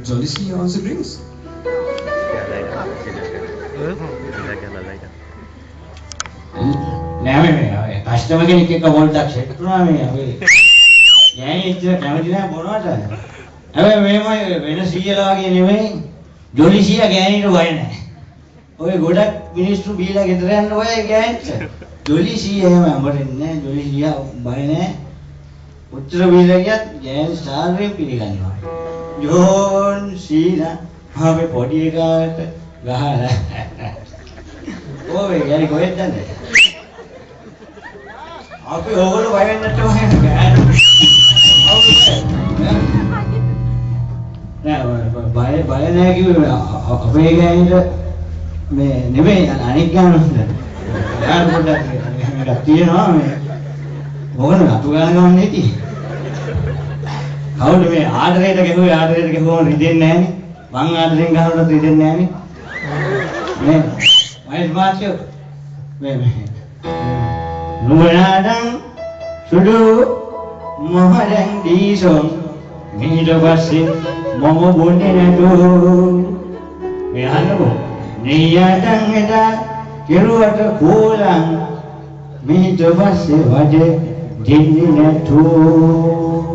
Jolly also drinks. නෑ මේ customer කෙනෙක් එක්ක පොඩ්ඩක් සෙට් වුණා මේ අපි ගෑණි ඉච්චර කැමති නෑ බොනවට. හැබැයි මේමයි වෙන සීයලා වගේ නෙමෙයි. ජොලි සීයා ගෑණිට බය නෑ. ඔය ගොඩක් මිනිස්සු බීලා ගෙදර යන්න ඔය ගෑණිට. ජොලි සීයා එහෙම අඹරෙන්නේ නෑ. ජොලි සීයා බය නෑ. උත්තර බීලා ගියත් ගෑණි සාරයෙන් පිළිගන්නවා. ජෝන් සීලා ආවේ පොඩි එකාට ගහලා. ඔය ගෑණි කොහෙද යන්නේ? අපි ඕගොල්ලෝ බය වෙන්න නැතුව ගෑණි. නෑ බය නෑ කිව්වේ අපේ ගෑනිට මේ නෙමෙයි අනික් ගෑනුන්ට. යාර පොඩ්ඩක් මේක තියෙනවා මේ මොකද අතු ගන්න ගමන් ඉති. කවුද මේ ආදරේට ගෙහුවම රිදෙන්නේ නෑනේ. මං ආදරෙන් ගහනකොට රිදෙන්නේ නෑනේ. මේ මයිස් මාෂෝ මේ නුඹලාටන් සුදු මොහරන් දීසොන් මීට පස්සේ මම බොන්නේ නැතෝ. මේ අහන්නකෝ නියයන් එදා කෙරුවට කෝලං මීට පස්සේ වදේ දෙන්නේ නැතෝ.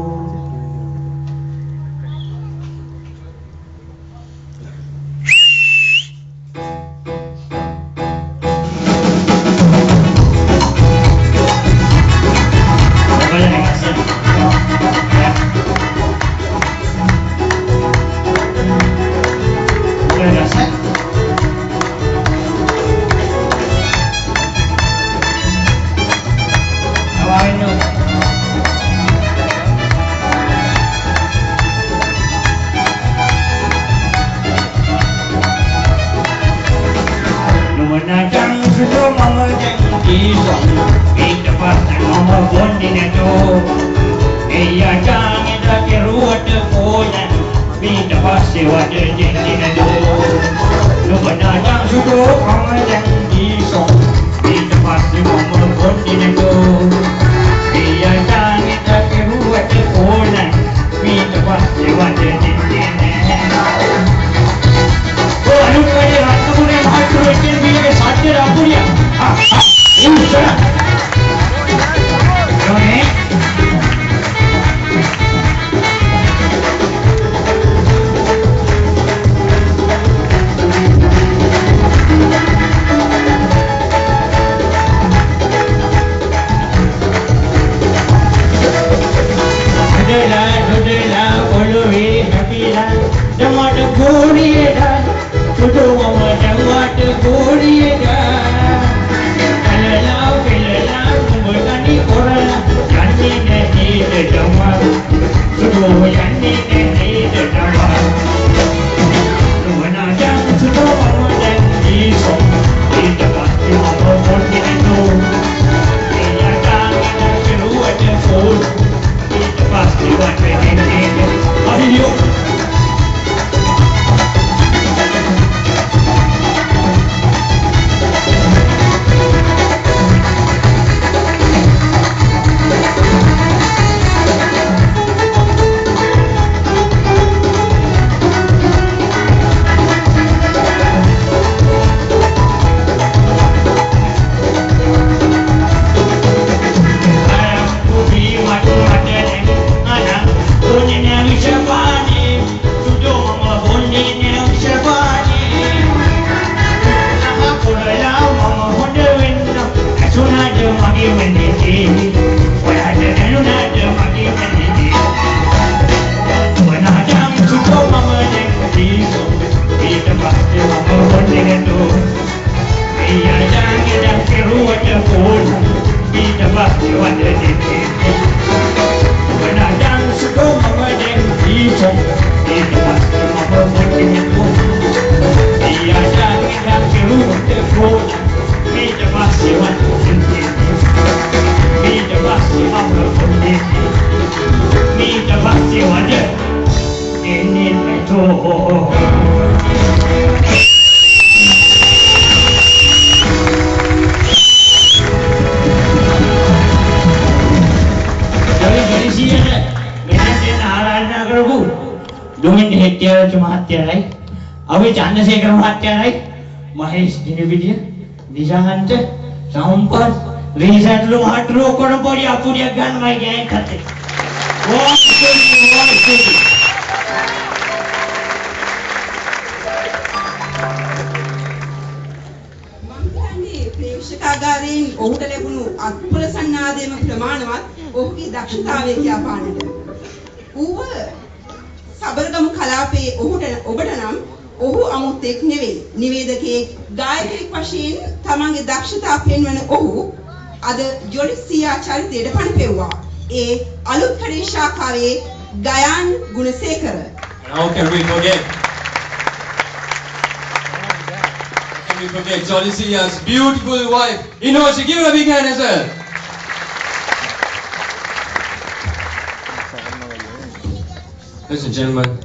දුමින්ද හෙට්ටිආරච්චි මහත්තයාලයි, අවි චන්ද්‍රසේකර මහත්තයාලයි, මහේෂ් දිනවිදිය, නිශාන්ත, සම්පත්, රීසර්ට්ලු මහත්තුරු ඔක්කොම පොඩි අපුඩියක් ගන්නමයි ගෑනිට හත්තේ. ප්‍රේක්ෂකාගාරයෙන් ඔහුට ලැබුණු අත්පුර සන්නාදයේම ප්‍රමාණවත් ඔහුගේ දක්ෂතාවය කියපාන්නට. ඌව සබරගමු කලාපයේ ඔබට නම් ඔහු අමුත්තෙක් නෙවෙයි. නිවේදකයෙක්, ගායකයෙක් වශයෙන් තමන්ගේ දක්ෂතා පෙන්වන ඔහු අද ජොලිසියා චරිතයට පණ පෙව්වා. ඒ අලුත් කඩේ ශාඛාවේ Gayan Gunasekara. How can we forget? We forget Jolisia's beautiful wife, Inoshi. Give her a big hand as well. Ladies and gentlemen,